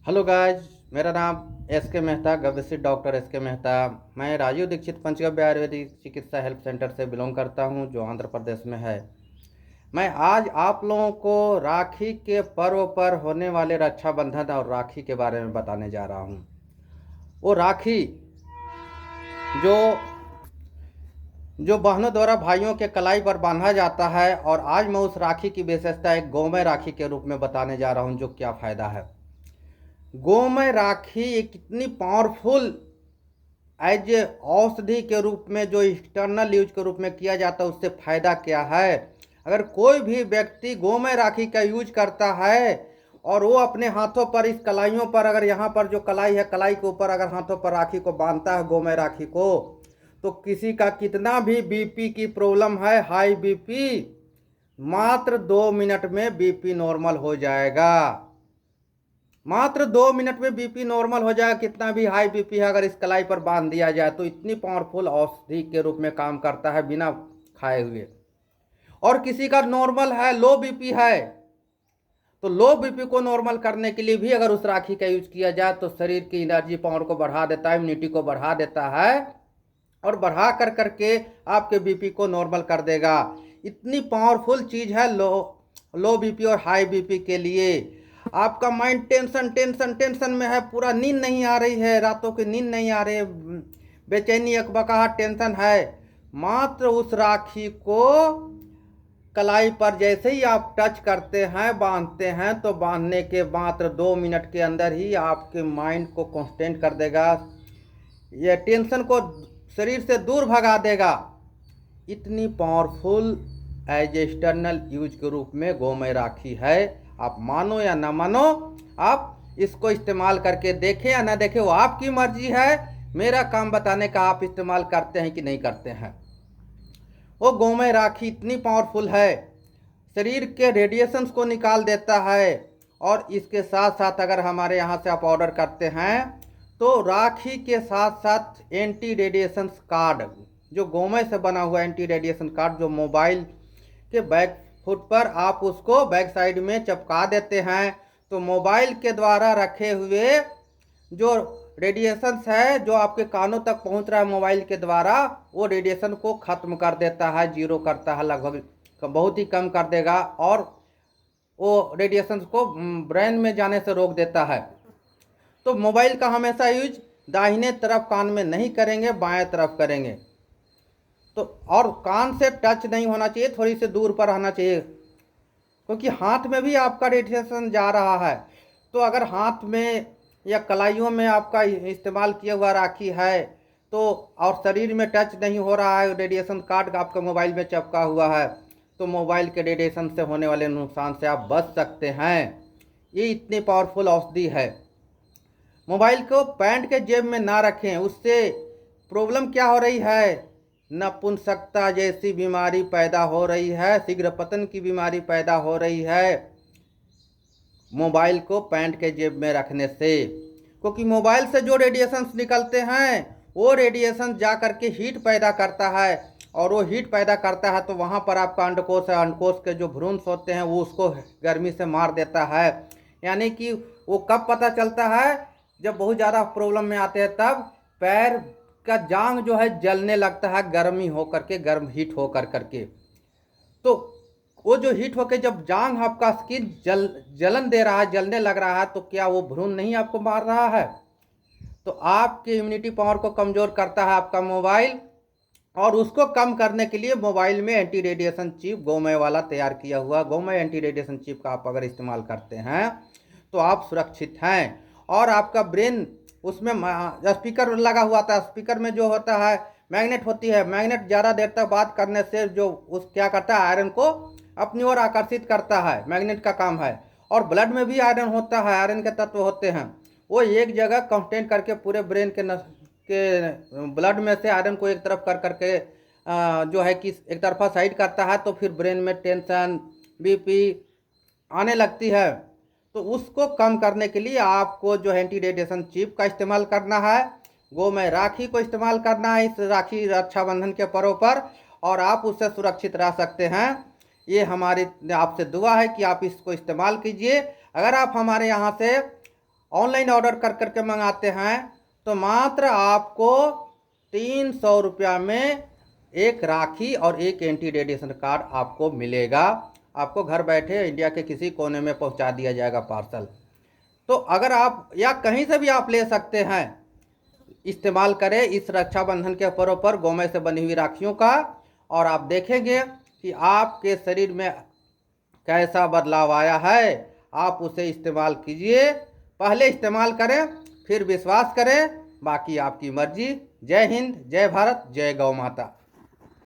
Hello guys, मेरा नाम S के मेहता, गवेषित डॉक्टर एस के मेहता। मैं राजीव दीक्षित पंचगव्य आयुर्वेदिक चिकित्सा हेल्प सेंटर से बिलोंग करता हूं, जो आंध्र प्रदेश में है। मैं आज आप लोगों को राखी के पर्व पर होने वाले रक्षाबंधन और राखी के बारे में बताने जा रहा हूं। वो राखी जो जो बहनों द्वारा भाइयों के कलाई पर बांधा जाता है, और आज मैं उस राखी की विशेषता एक गोमय राखी के रूप में बताने जा रहा हूं, जो क्या फ़ायदा है। गोमय राखी एक इतनी पावरफुल एज ए औषधि के रूप में जो एक्सटर्नल यूज के रूप में किया जाता है, उससे फायदा क्या है। अगर कोई भी व्यक्ति गोमय राखी का यूज करता है और वो अपने हाथों पर, इस कलाइयों पर, अगर यहाँ पर जो कलाई है, कलाई के ऊपर अगर हाथों पर राखी को बांधता है, गोमय राखी को, तो किसी का कितना भी बीपी की प्रॉब्लम है, हाई बीपी, मात्र 2 मिनट में बीपी नॉर्मल हो जाएगा। मात्र 2 मिनट में बीपी नॉर्मल हो जाएगा। कितना भी हाई बीपी है, अगर इस कलाई पर बांध दिया जाए तो इतनी पावरफुल औषधि के रूप में काम करता है, बिना खाए हुए। और किसी का नॉर्मल है, लो बीपी है, तो लो बीपी को नॉर्मल करने के लिए भी अगर उस राखी का यूज किया जाए तो शरीर की एनर्जी पावर को बढ़ा देता है, इम्यूनिटी को बढ़ा देता है, और बढ़ा कर करके आपके बीपी को नॉर्मल कर देगा। इतनी पावरफुल चीज़ है लो बीपी और हाई बीपी के लिए। आपका माइंड टेंशन टेंशन टेंशन में है, पूरा नींद नहीं आ रही है, रातों की नींद नहीं आ रही है, बेचैनी, अकबकाहट, टेंशन है, मात्र उस राखी को कलाई पर जैसे ही आप टच करते हैं, बांधते हैं, तो बांधने के मात्र 2 मिनट के अंदर ही आपके माइंड को कांस्टेंट कर देगा, यह टेंशन को शरीर से दूर भगा देगा। इतनी पावरफुल एज एक्सटर्नल यूज के रूप में गोमय राखी है। आप मानो या ना मानो, आप इसको इस्तेमाल करके देखें या ना देखें, वो आपकी मर्जी है। मेरा काम बताने का, आप इस्तेमाल करते हैं कि नहीं करते हैं। वो गोमय राखी इतनी पावरफुल है, शरीर के रेडिएशंस को निकाल देता है। और इसके साथ साथ अगर हमारे यहाँ से आप ऑर्डर करते हैं तो राखी के साथ साथ एंटी रेडिएशन कार्ड, जो गोमय से बना हुआ एंटी रेडिएशन कार्ड, जो मोबाइल के बैक फुट पर आप उसको बैक साइड में चिपका देते हैं, तो मोबाइल के द्वारा रखे हुए जो रेडिएशंस है, जो आपके कानों तक पहुंच रहा है मोबाइल के द्वारा, वो रेडिएशन को ख़त्म कर देता है, जीरो करता है, लगभग बहुत ही कम कर देगा, और वो रेडिएशंस को ब्रेन में जाने से रोक देता है। तो मोबाइल का हमेशा यूज दाहिने तरफ कान में नहीं करेंगे, बाएं तरफ करेंगे। तो और कान से टच नहीं होना चाहिए, थोड़ी से दूर पर रहना चाहिए, क्योंकि हाथ में भी आपका रेडिएशन जा रहा है। तो अगर हाथ में या कलाइयों में आपका इस्तेमाल किया हुआ राखी है, तो और शरीर में टच नहीं हो रहा है, रेडिएशन कार्ड आपका मोबाइल में चिपका हुआ है, तो मोबाइल के रेडिएशन से होने वाले नुकसान से आप बच सकते हैं। ये इतनी पावरफुल औषधि है। मोबाइल को पैंट के जेब में ना रखें, उससे प्रॉब्लम क्या हो रही है, नपुंसकता जैसी बीमारी पैदा हो रही है, शीघ्र पतन की बीमारी पैदा हो रही है मोबाइल को पैंट के जेब में रखने से। क्योंकि मोबाइल से जो रेडिएशंस निकलते हैं, वो रेडिएशन जा करके हीट पैदा करता है, और वो हीट पैदा करता है तो वहाँ पर आपका अंडकोश है, अंडकोश के जो भ्रूण होते हैं वो उसको गर्मी से मार देता है। यानी कि वो कब पता चलता है, जब बहुत ज़्यादा प्रॉब्लम में आते हैं, तब पैर का जांग जो है जलने लगता है, गर्मी हो करके, गर्म हीट हो करके। तो वो जो हीट होकर जब जांग, आपका स्किन जलन दे रहा है, जलने लग रहा है, तो क्या वो भ्रूण नहीं आपको मार रहा है। तो आपकी इम्यूनिटी पावर को कमज़ोर करता है आपका मोबाइल, और उसको कम करने के लिए मोबाइल में एंटी रेडिएशन चिप गोमय वाला तैयार किया हुआ, गोमय एंटी रेडिएशन चिप का आप अगर इस्तेमाल करते हैं तो आप सुरक्षित हैं। और आपका ब्रेन, उसमें स्पीकर लगा हुआ था, स्पीकर में जो होता है मैग्नेट होती है, मैग्नेट ज़्यादा देर तक बात करने से जो उस क्या करता है, आयरन को अपनी ओर आकर्षित करता है, मैग्नेट का काम है। और ब्लड में भी आयरन होता है, आयरन के तत्व होते हैं, वो एक जगह कांस्टेंट करके पूरे ब्रेन के ब्लड में से आयरन को एक तरफ कर करके जो है कि एक तरफा साइड करता है, तो फिर ब्रेन में टेंशन, बीपी आने लगती है। तो उसको कम करने के लिए आपको जो एंटी रेडिएशन चिप का इस्तेमाल करना है, गोमय राखी को इस्तेमाल करना है इस राखी रक्षाबंधन के पर्व पर, और आप उससे सुरक्षित रह सकते हैं। ये हमारी आपसे दुआ है कि आप इसको इस्तेमाल कीजिए। अगर आप हमारे यहाँ से ऑनलाइन ऑर्डर कर करके मंगाते हैं तो मात्र आपको 300 रुपया में एक राखी और एक एंटी रेडिएशन कार्ड आपको मिलेगा। आपको घर बैठे इंडिया के किसी कोने में पहुंचा दिया जाएगा पार्सल। तो अगर आप या कहीं से भी आप ले सकते हैं, इस्तेमाल करें इस रक्षाबंधन के पर्व पर गौमय से बनी हुई राखियों का, और आप देखेंगे कि आपके शरीर में कैसा बदलाव आया है। आप उसे इस्तेमाल कीजिए, पहले इस्तेमाल करें फिर विश्वास करें, बाकी आपकी मर्जी। जय हिंद, जय भारत, जय गौ माता।